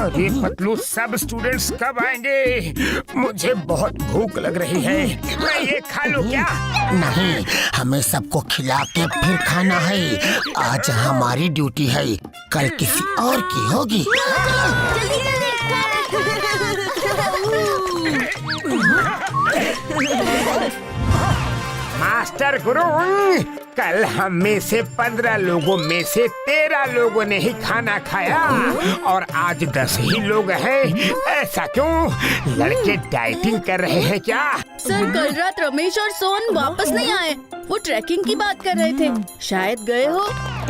अरे पतलू, सब स्टूडेंट्स कब आएंगे? मुझे बहुत भूख लग रही है। मैं ये खा लूं क्या? नहीं, हमें सबको खिला के फिर खाना है। आज हमारी ड्यूटी है, कल किसी और की होगी। मास्टर गुरु, कल हम में से 15 लोगों में से 13 लोगों ने ही खाना खाया और आज 10 ही लोग हैं। ऐसा क्यों? लड़के डाइटिंग कर रहे हैं क्या? सर, कल रात रमेश और सोन वापस नहीं आए। वो ट्रैकिंग की बात कर रहे थे, शायद गए हो।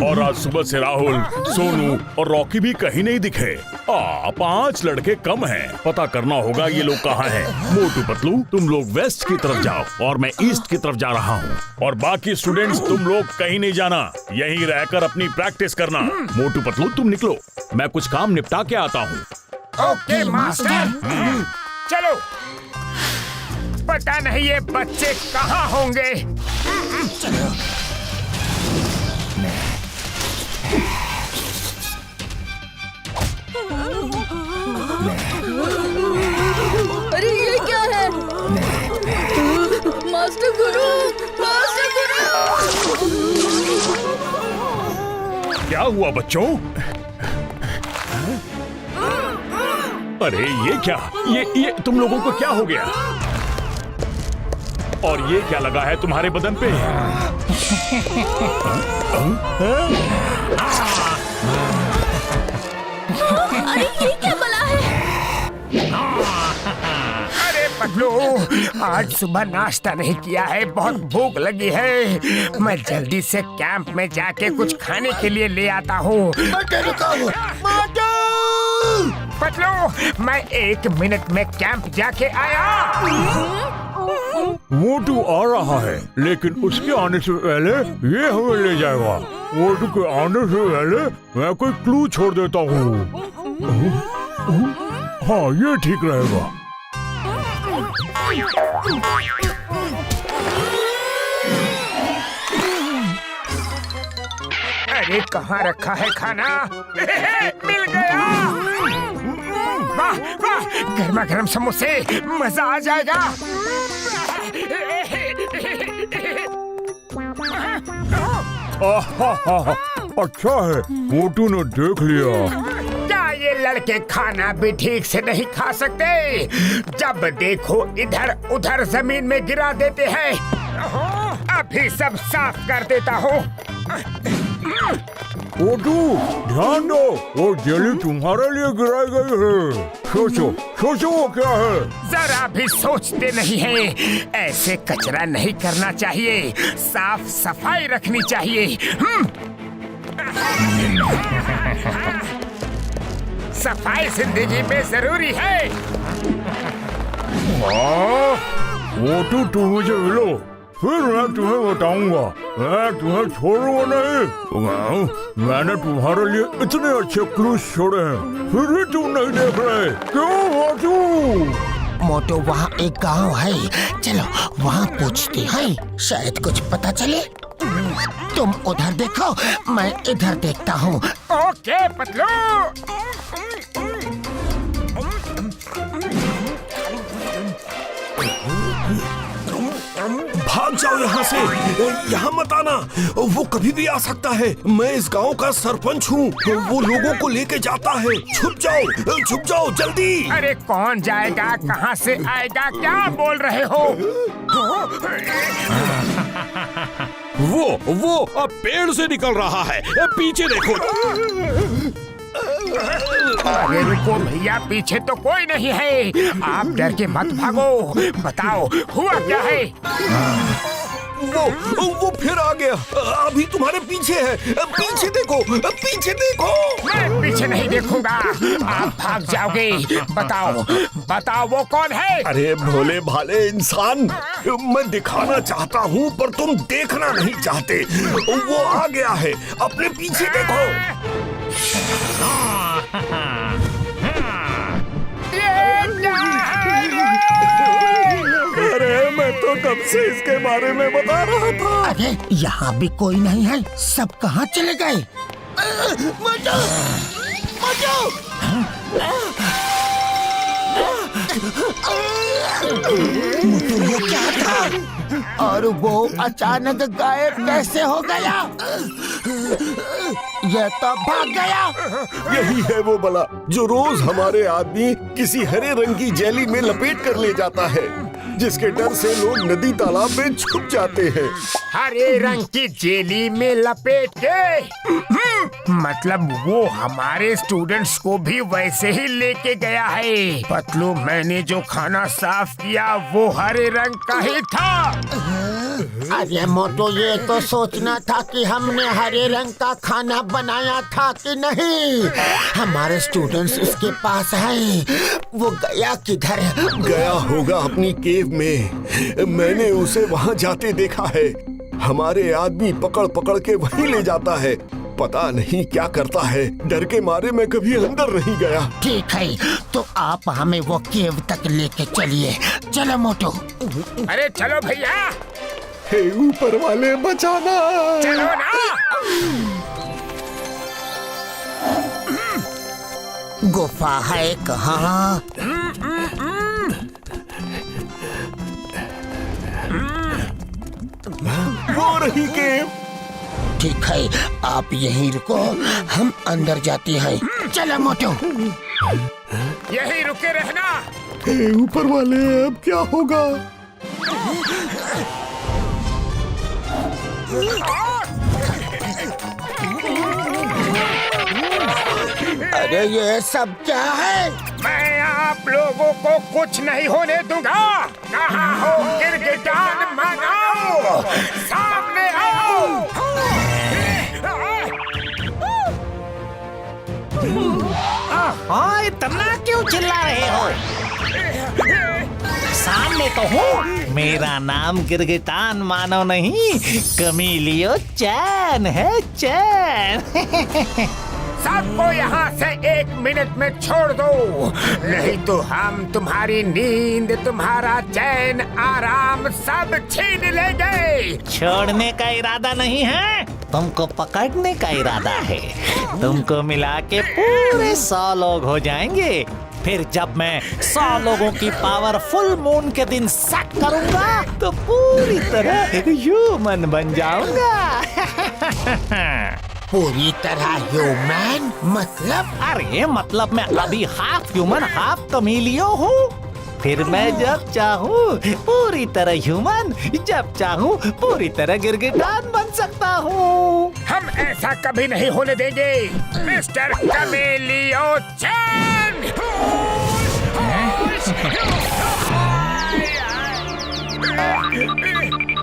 और आज सुबह से राहुल, सोनू और रॉकी भी कहीं नहीं दिखे। 5 लड़के कम हैं। पता करना होगा ये लोग कहाँ हैं। मोटू पतलू, तुम लोग वेस्ट की तरफ जाओ और मैं ईस्ट की तरफ जा रहा हूँ। और बाकी स्टूडेंट्स, तुम लोग कहीं नहीं जाना, यहीं रहकर अपनी प्रैक्टिस करना। मोटू पतलू, तुम निकलो, मैं कुछ काम निपटा के आता हूँ। Okay master. चलो। पता नहीं ये बच्चे कहाँ होंगे। अरे ये क्या है? मास्टर गुरु, मास्टर गुरु! क्या हुआ बच्चों? अरे ये क्या? ये तुम लोगों को क्या हो गया? और ये क्या लगा है तुम्हारे बदन पे? अरे ये क्या बला है? अरे पतलू, आज सुबह नाश्ता नहीं किया है, बहुत भूख लगी है। मैं जल्दी से कैंप में जाके कुछ खाने के लिए ले आता हूँ। पतलू, मैं 1 मिनट में कैंप जाके आया। मोटू आ रहा है, लेकिन उसके आने से पहले ये हमें ले जाएगा। मोटू के आने से पहले मैं कोई क्लू छोड़ देता हूँ। हाँ, ये ठीक रहेगा। अरे कहाँ रखा है खाना? मिल गया। वाह वाह, गर्मा गर्म समोसे, मजा आ जाएगा। अच्छा है, मोटू ने देख लिया। क्या ये लड़के खाना भी ठीक से नहीं खा सकते? जब देखो इधर उधर जमीन में गिरा देते हैं। अभी सब साफ कर देता हूँ। मोटू, ध्यान दो, वो जेली तुम्हारे लिए गिराई गई है। सोचो सोचो वो क्या है? जरा भी सोचते नहीं हैं। ऐसे कचरा नहीं करना चाहिए, साफ सफाई रखनी चाहिए। सफाई जिंदगी में जरूरी है। मोटू, तुम मुझे मिलो, फिर मैं तुम्हें बताऊंगा। मैं तुम्हें छोड़ूंगा नहीं। मैंने तुम्हारे लिए इतने अच्छे क्लूज छोड़े हैं, फिर भी तुम नहीं देख रहे। क्यों मोटू? मोटू, वहाँ एक गांव है, चलो वहाँ पूछते हैं, शायद कुछ पता चले। तुम उधर देखो, मैं इधर देखता हूँ। ओके पतलू। भाग जाओ यहाँ से, यहाँ मत आना, वो कभी भी आ सकता है। मैं इस गांव का सरपंच हूँ, वो लोगों को लेके जाता है। छुप जाओ जल्दी। अरे कौन जाएगा, कहाँ से आएगा, क्या बोल रहे हो? वो अब पेड़ से निकल रहा है, पीछे देखो। अरे रुको भैया, पीछे तो कोई नहीं है। आप डर के मत भागो, बताओ हुआ क्या है? वो फिर आ गया, अभी तुम्हारे पीछे है। पीछे देखो, पीछे देखो। मैं पीछे नहीं देखूंगा, आप भाग जाओगे। बताओ वो कौन है? अरे भोले भाले इंसान, मैं दिखाना चाहता हूँ पर तुम देखना नहीं चाहते। वो आ गया है, अपने पीछे देखो। अरे मैं तो कब से इसके बारे में बता रहा था। अरे यहाँ भी कोई नहीं है, सब कहाँ चले गए? मोटू ये क्या था? और वो अचानक गायब कैसे हो गया? ये तो भाग गया। यही है वो बला जो रोज हमारे आदमी किसी हरे रंग की जेली में लपेट कर ले जाता है, जिसके डर से लोग नदी तालाब में छुप जाते हैं। हरे रंग की जेली में लपेट के मतलब वो हमारे स्टूडेंट्स को भी वैसे ही लेके गया है। पतलू, मैंने जो खाना साफ किया वो हरे रंग का ही था। अरे मोटू, ये तो सोचना था कि हमने हरे रंग का खाना बनाया था कि नहीं। हमारे स्टूडेंट्स इसके पास हैं। वो गया किधर? गया होगा अपनी केव में। मैंने उसे वहाँ जाते देखा है। हमारे आदमी पकड़ पकड़ के वहीं ले जाता है। पता नहीं क्या करता है। डर के मारे मैं कभी अंदर नहीं गया। ठीक है, तो आप हमें वो केव तक लेके चलिए। चलो मोटू। अरे चलो भैया, हे ऊपर वाले बचाना। चलो ना। गुफा है कहाँ? वो रही केव। ठीक है, आप यहीं रुको, हम अंदर जाते हैं। चलो मोटू। यही रुके रहना। हे ऊपर वाले, अब क्या होगा? अरे ये सब क्या है? मैं आप लोगों को कुछ नहीं होने दूंगा। कहाँ हो गिरगिटान मानव? सामने आओ। हाँ, इतना क्यों चिल्ला रहे हो? सामने तो हूँ। मेरा नाम गिरगिटान मानव नहीं, कमीलियो चैन है, चैन। सबको यहाँ से 1 मिनट में छोड़ दो, नहीं तो हम तुम्हारी नींद, तुम्हारा चैन, आराम सब छीन लेंगे। छोड़ने का इरादा नहीं है, तुमको पकड़ने का इरादा है। तुमको मिला के पूरे 100 लोग हो जाएंगे। फिर जब मैं 100 लोगों की पावर फुल मून के दिन सेट करूंगा तो पूरी तरह ह्यूमन बन जाऊंगा। पूरी तरह ह्यूमन? मतलब? अरे मतलब मैं अभी हाफ ह्यूमन हाफ कमीलियो हूँ। फिर मैं जब चाहूँ पूरी तरह ह्यूमन, जब चाहूँ पूरी तरह गिरगिटान बन सकता हूँ। हम ऐसा कभी नहीं होने देंगे, मिस्टर कमीलियो चैन।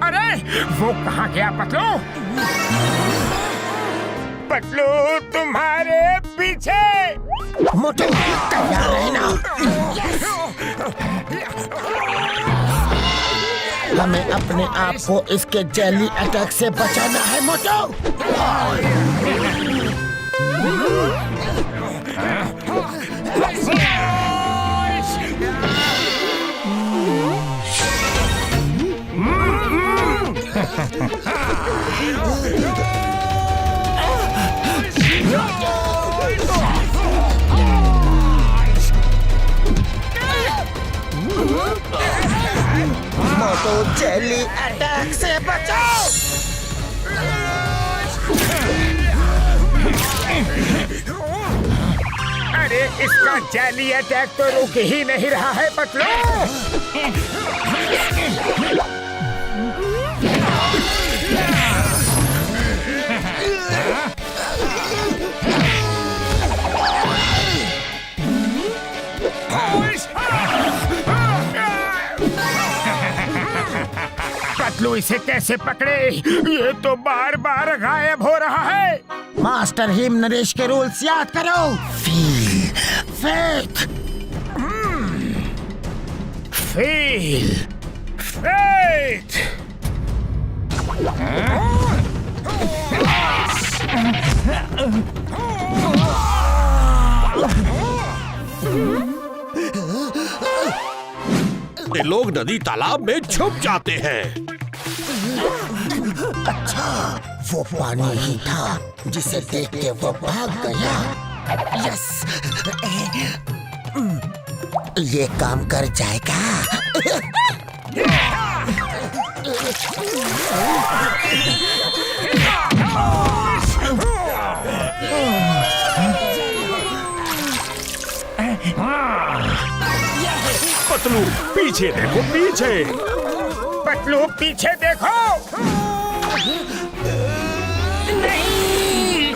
अरे वो कहाँ गया पतलू? पतलू तुम्हारे पीछे। मोटू तैयार रहना। हमें अपने आप को इसके जेली अटैक से बचाना है मोटू। मोटू जेली अटैक से बचाओ। अरे इसका जेली अटैक तो रुक ही नहीं रहा है पतलू। पतलू इसे कैसे पकड़े? ये तो बार बार गायब हो रहा है। मास्टर हिम नरेश के रूल्स याद करो। Feel, faith, feel, faith. ये लोग नदी तालाब में छुप जाते हैं। अच्छा, वो पानी ही था जिसे देख के वो भाग गया। यस, ये काम कर जाएगा। पतलू पीछे देखो, पीछे। पतलू पीछे देखो। नहीं।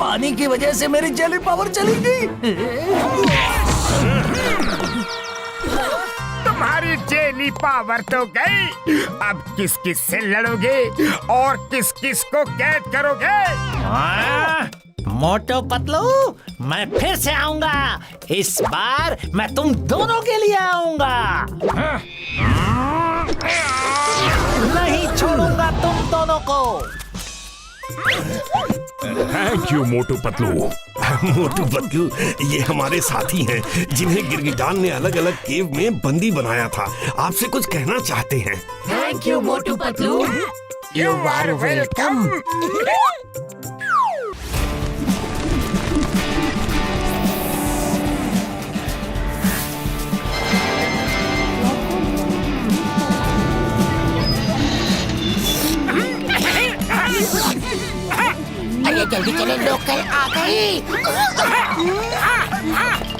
पानी की वजह से मेरी जेली पावर चली गई। तुम्हारी जेली पावर तो गई। अब किस किस से लड़ोगे और किस किस को कैद करोगे? मोटू पतलू, मैं फिर से आऊंगा। इस बार मैं तुम दोनों के लिए आऊंगा। नहीं छोड़ूंगा तुम दोनों को। Thank you Motu Patlu. मोटू पतलू ये हमारे साथी हैं जिन्हें गिरगिटान ने अलग अलग केव में बंदी बनाया था। आपसे कुछ कहना चाहते हैं। Thank you Motu Patlu. You are welcome. अरे जल्दी चले, लोग कल आ गए।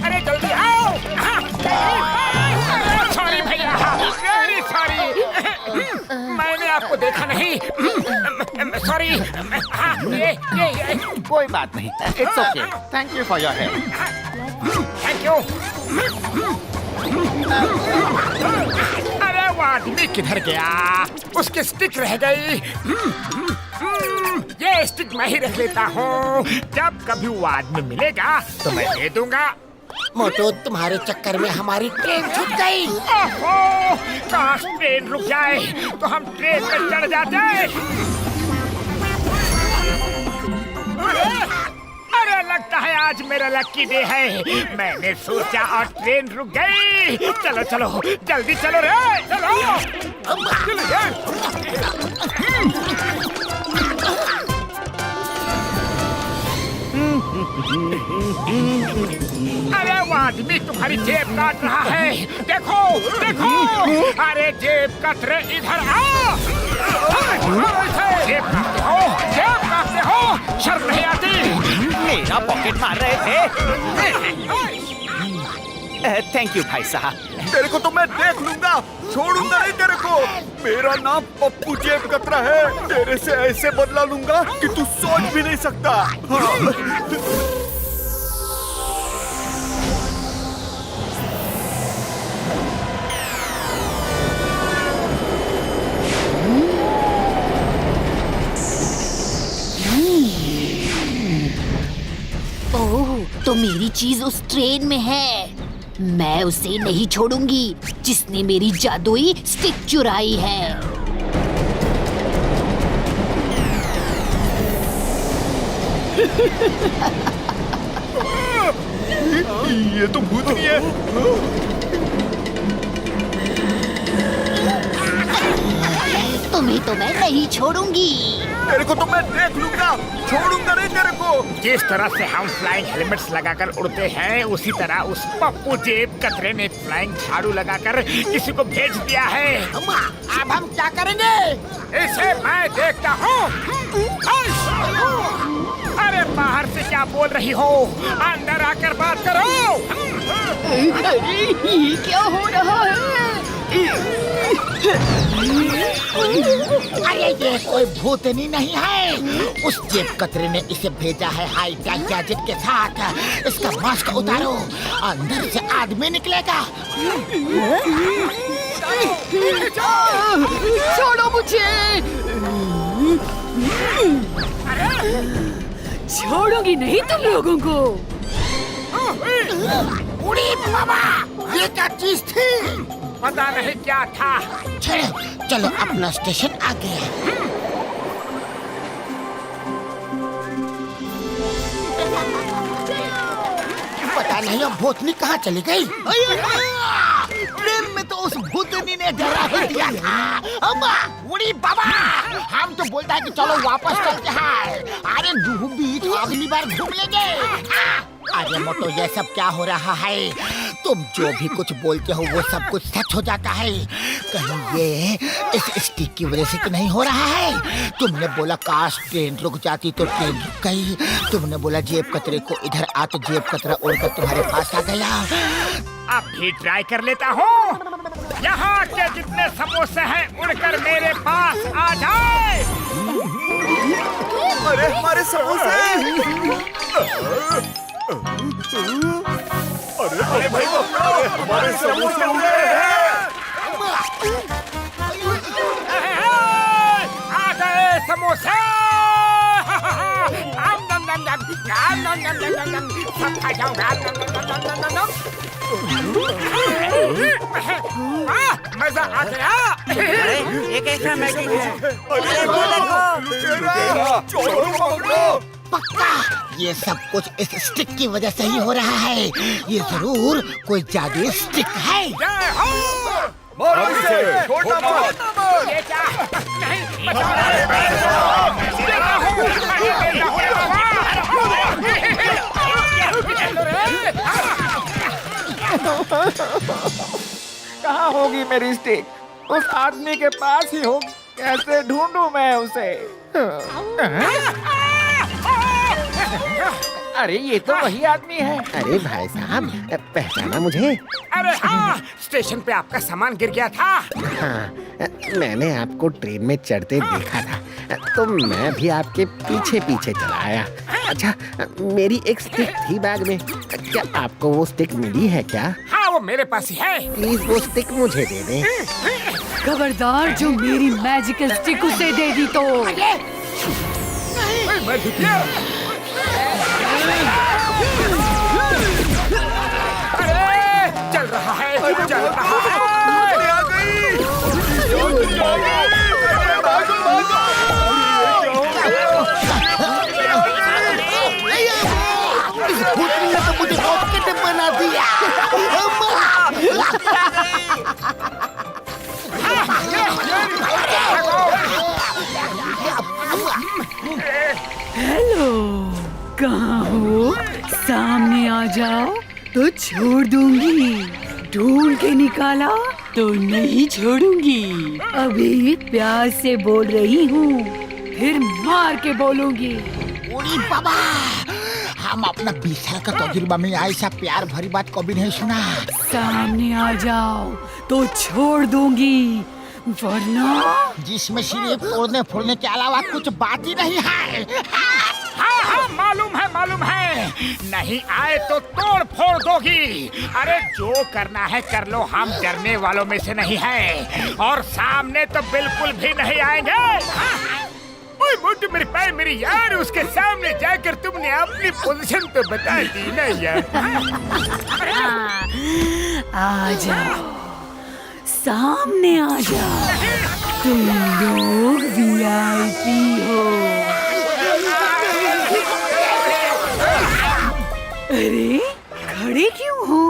अरे जल्दी आओ। सॉरी भैया, वेरी सॉरी। मैंने आपको देखा नहीं। सॉरी। ये कोई बात नहीं, it's okay. Thank you for your help. Thank you. अरे वो आदमी किधर गया? उसकी स्टिक रह गई। ये स्टिक मैं ही रख लेता हूँ। जब कभी वो आदमी मिलेगा तो मैं दे दूंगा। मोटू, तुम्हारे चक्कर में हमारी ट्रेन छूट गई। ओहो, काश ट्रेन रुक जाए तो हम ट्रेन पर चढ़ जाते। अरे लगता है आज मेरा लकी डे है। मैंने सोचा और ट्रेन रुक गई। चलो चलो जल्दी चलो रे, चलो। अरे वो आदमी तुम्हारी जेब काट रहा है। देखो देखो। अरे जेब कतरे इधर आओ। जेब काटते हो, जेब काटते हो, शर्म नहीं आती? मेरा पॉकेट मार रहे थे। थैंक यू भाई साहब। तेरे को तो मैं देख लूंगा, छोड़ूंगा नहीं तेरे को। मेरा नाम पप्पू जेब कतरा है। तेरे से ऐसे बदला लूंगा कि तू सोच भी नहीं सकता। ओह, तो मेरी चीज उस ट्रेन में है। मैं उसे नहीं छोड़ूंगी जिसने मेरी जादुई स्टिक चुराई है। ये तो भूतनी है। तुम्हें तो मैं नहीं छोड़ूंगी। तेरे को तो मैं देख लूंगा, छोड़ूंगा नहीं तेरे को। जिस तरह से हम फ्लाइंग हेलमेट्स लगाकर उड़ते हैं उसी तरह उस पप्पू जेब कतरे ने फ्लाइंग झाड़ू लगाकर किसी को भेज दिया है। अब हम क्या करेंगे? इसे मैं देखता हूँ। अरे बाहर से क्या बोल रही हो? अंदर आकर बात करो। ये क्या हो रहा है? अरे ये कोई भूतनी नहीं है। उस जेब कतरे ने इसे भेजा है हाई टेक गैजेट के साथ। इसका मास्क उतारो, अंदर से आदमी निकलेगा। छोड़ो मुझे। छोड़ूंगी नहीं तुम लोगों को। उड़ी बाबा, ये क्या चीज थी? पता नहीं क्या था। चलो अपना स्टेशन आ गया। पता नहीं अब भूतनी कहाँ चली गई। ट्रेन में तो उस भूतनी ने हमने डरा ही दिया था। अम्मा, उड़ी बाबा, हम तो बोलता है कि चलो वापस चलते हैं। अरे जुहू बीच अगली बार घूम लेंगे। अरे मोटो, ये सब क्या हो रहा है? तुम जो भी कुछ बोलते हो वो सब कुछ सच हो जाता है। कहीं ये इस स्टिक की वजह से तो नहीं हो रहा है? तुमने बोला काश ट्रेन रुक जाती तो ट्रेन रुक गई। तुमने बोला जेब कतरे को इधर आ तो जेब कतरा उड़कर तुम्हारे पास आ गया। अब भी ट्राई कर लेता हूँ। यहाँ के जितने समोसे हैं उड़कर मेरे पास आ जाए। अरे हमारे समोसे! अरे भाई हमारे समोसे उड़े हैं! आ गए समोसे। सब खा जाऊंगा। मजा आ गया। ये कैसा मैगी है? अरे लुटेरा! चोरों को पकड़ो! पक्का ये सब कुछ इस स्टिक की वजह से ही हो रहा है। ये जरूर कोई जादुई स्टिक है। जय हो। मारो इसे! छोटा मार! ये क्या? नहीं, बचाओ। कहाँ होगी मेरी स्टिक? उस आदमी के पास ही होगी। कैसे ढूंढूं मैं उसे? अरे ये तो वही आदमी है। अरे भाई साहब, पहचाना मुझे? अरे हाँ, स्टेशन पे आपका सामान गिर गया था। हाँ, मैंने आपको ट्रेन में चढ़ते देखा था तो मैं भी आपके पीछे पीछे चला आया। अच्छा, मेरी एक स्टिक थी बैग में। क्या आपको वो स्टिक मिली है क्या? हाँ, वो मेरे पास ही है। प्लीज वो स्टिक मुझे दे दें। खबरदार, जो मेरी मैजिकल स्टिक उसे दे दी तो। अरे चल रहा है, चल रहा है। आ गई! भागो भागो! इस भूतनी ने तो मुझे रॉकेट बना दिया। हेलो, कहाँ हो? सामने आ जाओ तो छोड़ दूंगी, ढूंढ के निकाला तो नहीं छोड़ूंगी। अभी प्यार से बोल रही हूँ, फिर मार के बोलूंगी। उड़ी बाबा, हम अपना 20 साल का तजुर्बा में ऐसा प्यार भरी बात कभी नहीं सुना। सामने आ जाओ तो छोड़ दूंगी, वरना जिसमें सिर्फ तोड़ने फोड़ने के अलावा कुछ बात ही नहीं है। हाँ हाँ, मालूम है। नहीं आए तो तोड़ फोड़ दोगी। अरे जो करना है कर लो, हम डरने वालों में से नहीं है। और सामने तो बिल्कुल भी नहीं आएंगे। ओए मोटू, मेरे पैर मेरी यार, उसके सामने जाकर तुमने अपनी पोजीशन तो बता दी ना यार। आ जाओ, सामने आ जाओ, तुम लोग VIP हो। अरे खड़े क्यों हो?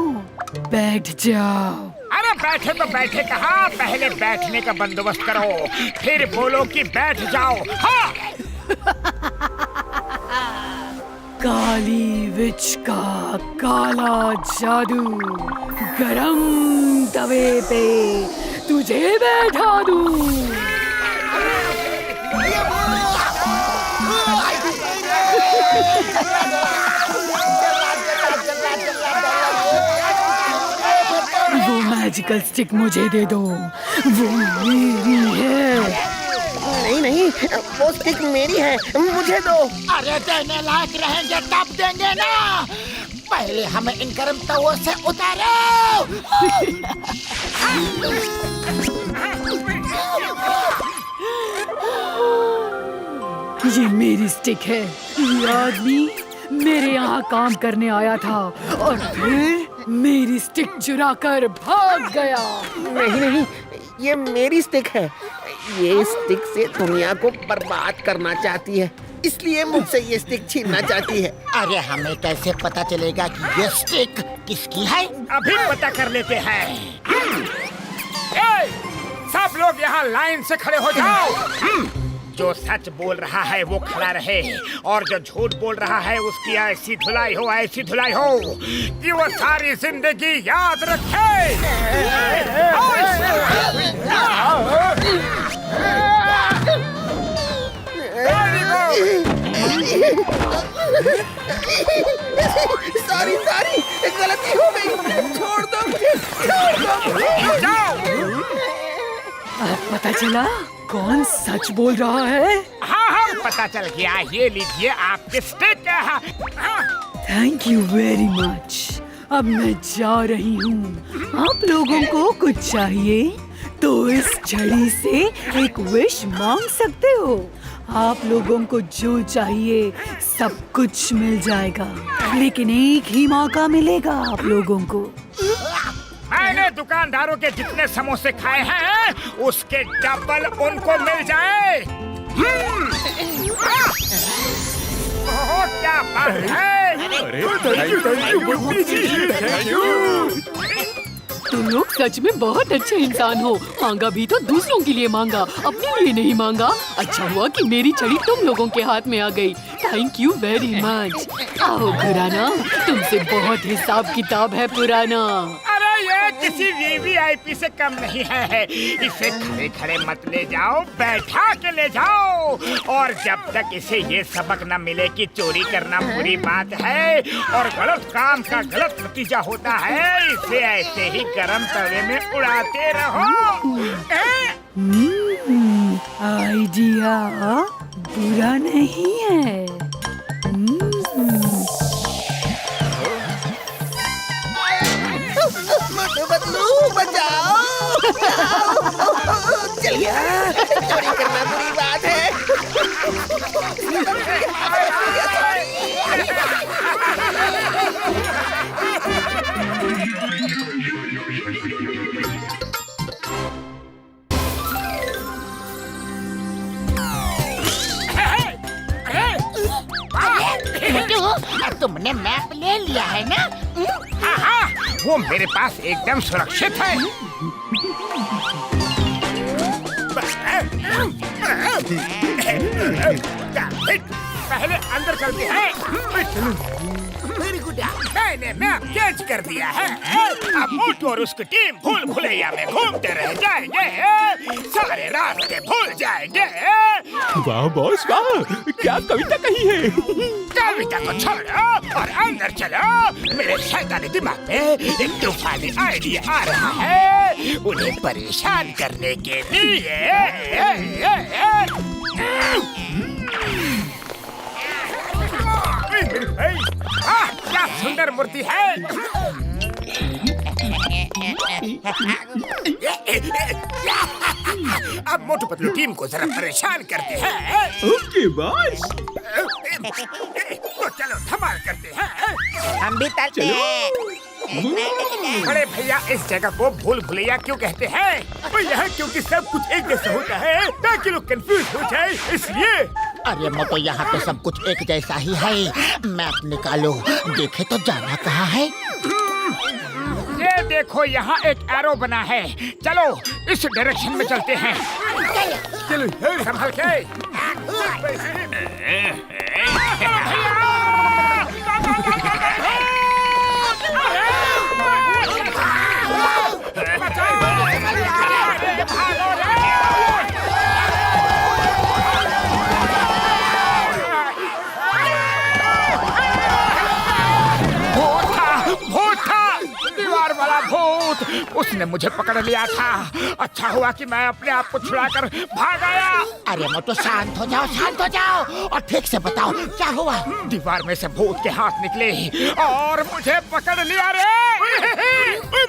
बैठ जाओ। अरे बैठे तो बैठे कहाँ, पहले बैठने का बंदोबस्त करो, फिर बोलो कि बैठ जाओ। हाँ। काली विच का काला जादू, गरम तवे पे तुझे बैठा दूं। वो मैजिकल स्टिक मुझे दे दो, वो मेरी है। नहीं, वो स्टिक मेरी है, मुझे दो। अरे देने लायक रहेंगे तब देंगे ना। पहले हमें इन गर्म तवों से उतारो। ये मेरी स्टिक है। ये आदमी मेरे यहाँ काम करने आया था और फिर मेरी स्टिक चुरा कर भाग गया। नहीं, ये मेरी स्टिक है। ये स्टिक से दुनिया को बर्बाद करना चाहती है, इसलिए मुझसे ये स्टिक छीनना चाहती है। अरे हमें कैसे पता चलेगा कि ये स्टिक किसकी है? अभी पता कर लेते हैं। लोग यहाँ लाइन से खड़े हो जाओ। जो सच बोल रहा है वो खड़ा रहे और जो झूठ बोल रहा है उसकी ऐसी धुलाई हो कि वो सारी जिंदगी याद रखे। सॉरी गलती हो गई, छोड़ दो मुझे, अब पता चला कौन सच बोल रहा है। हाँ पता चल गया। ये लीजिए आपके stick. Thank you very much. अब मैं जा रही हूँ। आप लोगों को कुछ चाहिए तो इस छड़ी से एक विश मांग सकते हो। आप लोगों को जो चाहिए सब कुछ मिल जाएगा, लेकिन एक ही मौका मिलेगा आप लोगों को। मैंने दुकानदारों के जितने समोसे खाए हैं उसके डबल उनको मिल जाए। ओह, क्या बात है। तुम लोग सच में बहुत अच्छे इंसान हो। मांगा भी तो दूसरों के लिए मांगा, अपने लिए नहीं मांगा। अच्छा हुआ कि मेरी छड़ी तुम लोगों के हाथ में आ गई। Thank you very much. आओ पुराना, तुमसे बहुत हिसाब किताब है पुराना। अरे ये किसी वीवीआईपी से कम नहीं है। इसे खड़े खड़े मत ले जाओ, बैठा के ले जाओ। और जब तक इसे ये सबक न मिले कि चोरी करना बुरी बात है और गलत काम का गलत नतीजा होता है, इसे ऐसे ही गरम तवे में उड़ाते रहो। आइडिया बुरा नहीं है। मोटू पतलू बचाओ। चलिए, चोरी करना बुरी बात है। तुमने मैप ले लिया है ना? हाँ, वो मेरे पास एकदम सुरक्षित है। पहले अंदर चलते हैं। Very good. मैंने मैप चेंज कर दिया है। अब मोटू और उसकी टीम भूल भुलैया में घूमते रह जाएंगे, सारे रास्ते भूल जाएंगे। वाह बॉस वाह, क्या कविता कही है। कविता को छोड़ो और अंदर चलो। मेरे शैतानी दिमाग में एक तूफानी आइडिया आ रहा है उन्हें परेशान करने के लिए। क्या सुंदर मूर्ति है। अब मोटू पतलू टीम को जरा परेशान करते हैं। Okay boss. तो चलो धमाल करते हैं। हम भी चलते हैं। बड़े भैया इस जगह को भूल भुलैया क्यों कहते हैं? वो यह क्योंकि सब कुछ एक जैसा होता है ताकि लोग कंफ्यूज हो जाए, इसलिए। अरे मोटो, यहाँ पे सब कुछ एक जैसा ही है। मैप निकालो, देखे तो जाना कहाँ है। ये देखो यहाँ एक एरो बना है। चलो इस डायरेक्शन में चलते हैं। चलो संभल के। उसने मुझे पकड़ लिया था। अच्छा हुआ कि मैं अपने आप को छुड़ाकर भाग आया। अरे मोटो, शांत हो जाओ और ठीक से बताओ क्या हुआ। दीवार में से भूत के हाथ निकले और मुझे पकड़ लिया रे।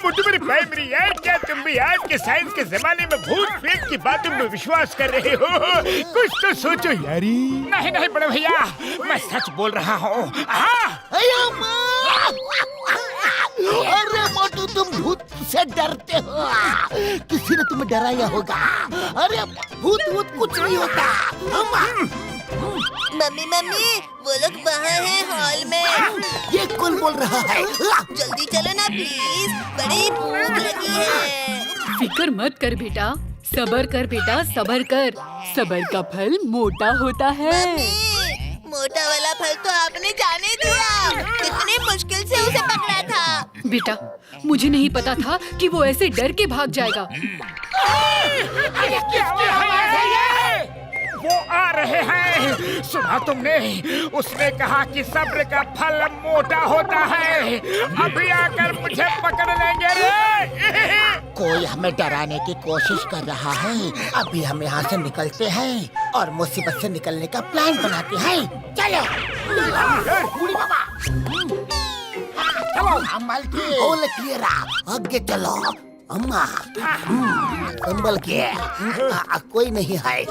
मोटू मेरी प्राइमरी है, क्या तुम भी आज के साइंस के जमाने में भूत प्रेत की बातों में विश्वास कर रहे हो? कुछ तो सोचो यारी। नहीं बड़े भैया, मैं सच बोल रहा हूँ। अरे मोटू, तुम भूत से डरते हो। किसी ने तुम्हें डराया होगा। अरे भूत कुछ नहीं होता। मम्मी वो लोग बाहर हैं हॉल में। ये कौन बोल रहा है? जल्दी चलो ना प्लीज, बड़ी भूख लगी है। फिक्र मत कर बेटा, सबर कर बेटा, सबर कर। सबर का फल मोटा होता है। मम्मी, मोटा वाला फल तो आपने जाने दिया। कितनी मुश्किल से उसे पकड़ा था। बेटा, मुझे नहीं पता था कि वो ऐसे डर के भाग जाएगा। वो आ रहे हैं। सुना तुमने? उसने कहा कि सब्र का फल मोटा होता है। अभी आकर मुझे पकड़ लेंगे रे। कोई हमें डराने की कोशिश कर रहा है। अभी हम यहाँ से निकलते हैं और मुसीबत से निकलने का प्लान बनाते हैं। चलो बूढ़ी बाबा, चलो अम्मा की ओले क्लियरा, आगे चलो अम्मा। संभल के, कोई नहीं है।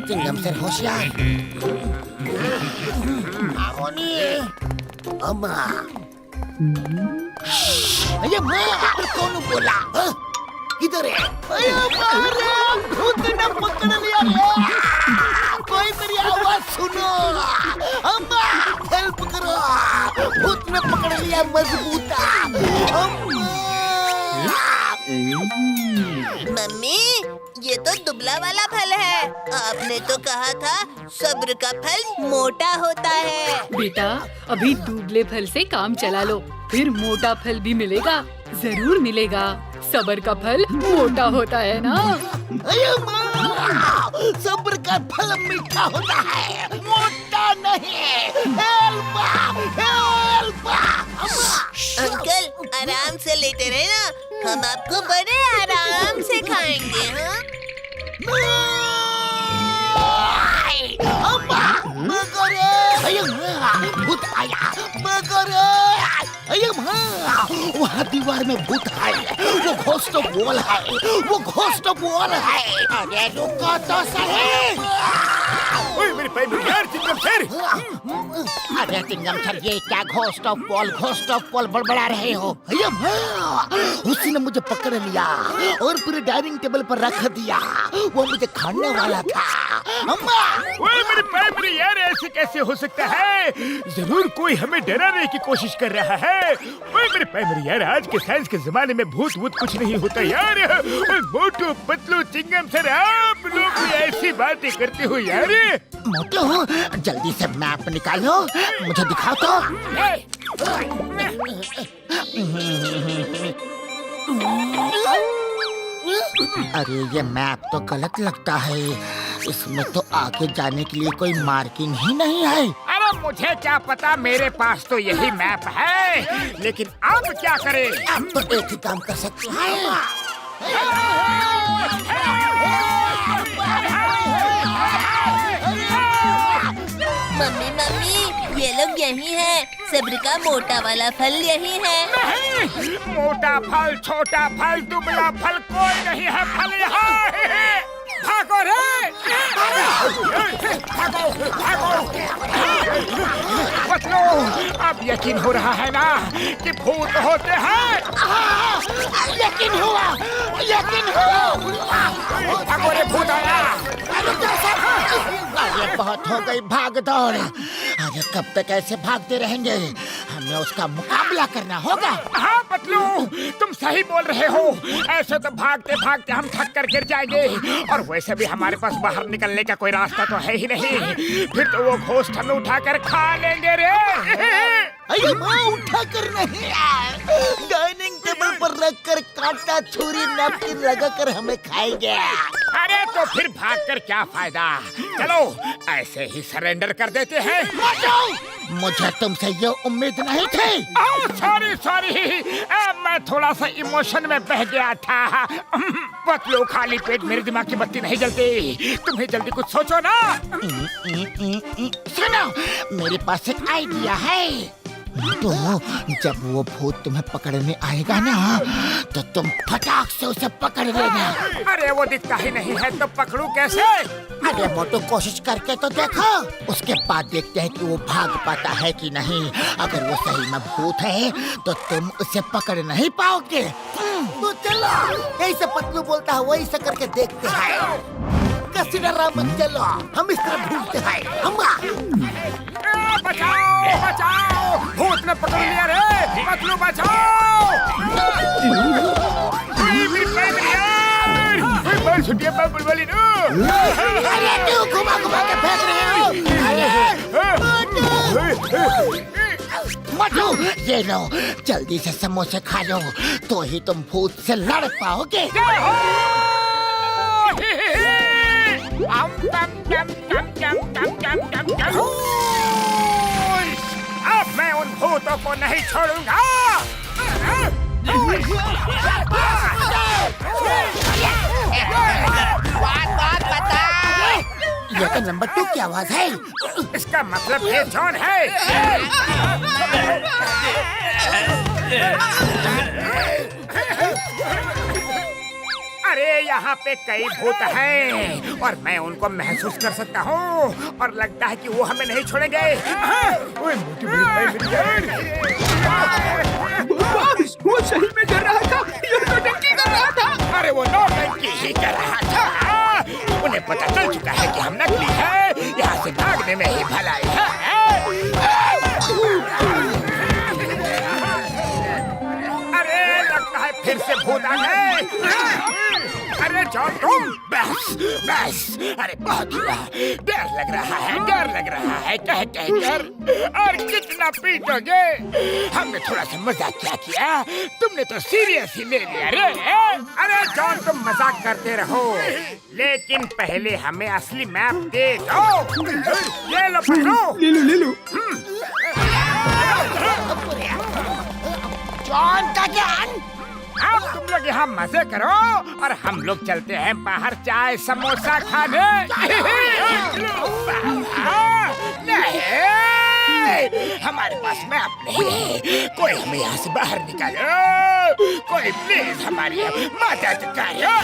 चिंगम सर होशियार। अम्मा, अरे मैं कौन बोला? किधर है? भूत ने पकड़ लिया रे। कोई मेरी आवाज सुनो। अम्मा, हेल्प करो। भूत ने पकड़ लिया मजबूता। मम्मी, ये तो दुबला वाला फल है। आपने तो कहा था सब्र का फल मोटा होता है। बेटा, अभी दुबले फल से काम चला लो, फिर मोटा फल भी मिलेगा। जरूर मिलेगा। सबर का फल मोटा होता है ना। सब्र का फल मीठा होता है, मोटा नहीं। Help, help. अंकल, आराम से लेटे रहे ना, हम आपको बड़े आराम से खाएंगे। भूत आया। वहाँ दीवार में भूत है। वो घोस्ट ऑफ वॉल है। वो घोस्ट ऑफ वॉल है। अरे रुको तो सही। ओए मेरे पैर में यार चिंगम सर। अरे चिंगम सर, ये क्या घोस्ट ऑफ वॉल बड़बड़ा रहे हो? उसी ने मुझे पकड़ लिया और पूरे डाइनिंग टेबल पर रख दिया। वो मुझे खाने वाला था। अम्मा, ओए मेरे पैर में यार, ऐसे कैसे हो सकता है? जरूर कोई हमें डराने की कोशिश कर रहा है। ओए मेरे पैर में यार, आज के साइंस के जमाने में भूत कुछ नहीं होता यार। मोटू पतलू चिंगम सर, आप लोग भी ऐसी बातें करते हो यार। मोटू, जल्दी से मैप निकालो, मुझे दिखाओ तो। अरे ये मैप तो गलत लगता है। इसमें तो आगे जाने के लिए कोई मार्किंग ही नहीं है। अरे मुझे क्या पता, मेरे पास तो यही मैप है। लेकिन अब क्या करें? अब तो एक ही काम कर सकते हैं। मम्मी, ये लोग यही हैं। सब्र का मोटा वाला फल यही है। नहीं, मोटा फल, छोटा फल, दुबला फल, कोई नहीं है फल यहाँ। भागो रे! भागो, भागो! बच्चों, अब यकीन हो रहा है ना कि भूत होते हैं। यकीन हुआ। भागो रे, भूत आया। अरे बहुत हो गई भाग दौड़। अरे कब तक ऐसे भागते रहेंगे? हमें उसका मुकाबला करना होगा। हाँ पतलू, तुम सही बोल रहे हो। ऐसे तो भागते भागते हम थक कर गिर जाएंगे, और वैसे भी हमारे पास बाहर निकलने का कोई रास्ता तो है ही नहीं। फिर तो वो घोस्ट हमें उठाकर खा लेंगे रे। अरे माँ, उठा कर नहीं, डाइनिंग टेबल पर रखकर कांटा, छुरी, नैपकिन लगाकर हमें खाएंगे। अरे तो फिर भागकर क्या फायदा? चलो ऐसे ही सरेंडर कर देते हैं। मुझे तुमसे ये उम्मीद नहीं थी। सॉरी, मैं थोड़ा सा इमोशन में बह गया था। पतलू, खाली पेट मेरे दिमाग की बत्ती नहीं जलती। तुम्हें जल्दी कुछ सोचो ना। सुनो, मेरे पास एक आइडिया है। तो जब वो भूत तुम्हें पकड़ने आएगा ना, तो तुम फटाक से उसे पकड़ लेना। अरे वो दिखता ही नहीं है, तो पकड़ू कैसे? अरे मोटू, कोशिश करके तो देखो। उसके बाद देखते हैं कि वो भाग पाता है कि नहीं। अगर वो सही में भूत है तो तुम उसे पकड़ नहीं पाओगे। तो चलो, ऐसे पतलू बोलता है, वही से करके देखते हैं। कसीरा मत चलो, हम इस तरह ढूंढते हैं। अम्मा, बचाओ! भूत ने पकड़ लिया रे! पतलू बचाओ! छुट्टिए पर बुलबुली नो। अरे क्यों घुमा घुमा के फेंक रहे हो? मोटू, ये लो, जल्दी से समोसे खा लो, तो ही तुम भूत से लड़ पाओगे। अब मैं उन भूतों को नहीं छोड़ूंगा। बात बता। ये तो नंबर 2 की आवाज है। इसका मतलब ये जॉन है। अरे यहाँ पे कई भूत हैं और मैं उनको महसूस कर सकता हूँ और लगता है कि वो हमें नहीं छोड़ेंगे। ओए, मोटी बड़ी भाई मिल गए। वो सही में कर रहा था, ये नौटंकी कर रहा था। अरे वो नौटंकी ही कर रहा था। उन्हें पता चल चुका है कि हम नकली हैं। यहाँ से भागने में ही भलाई है। अरे लगता है फिर से भूत आ गए। अरे जॉन तुम बस अरे बहुत हुआ। डर लग रहा है कह कर। और कितना पीटोगे? हमने थोड़ा सा मजाक किया, तुमने तो सीरियस ही ले लिया रे। अरे जॉन तुम मजाक करते रहो, लेकिन पहले हमें असली मैप दे दो। ले लो पकड़ो। ले लो। जॉन का ज्ञान। अब तुम लोग यहाँ मजे करो और हम लोग चलते हैं बाहर चाय समोसा खाने। नहीं, हमारे पास मैप नहीं है। कोई हमें यहाँ से बाहर निकालो। कोई प्लीज हमारी मदद करो।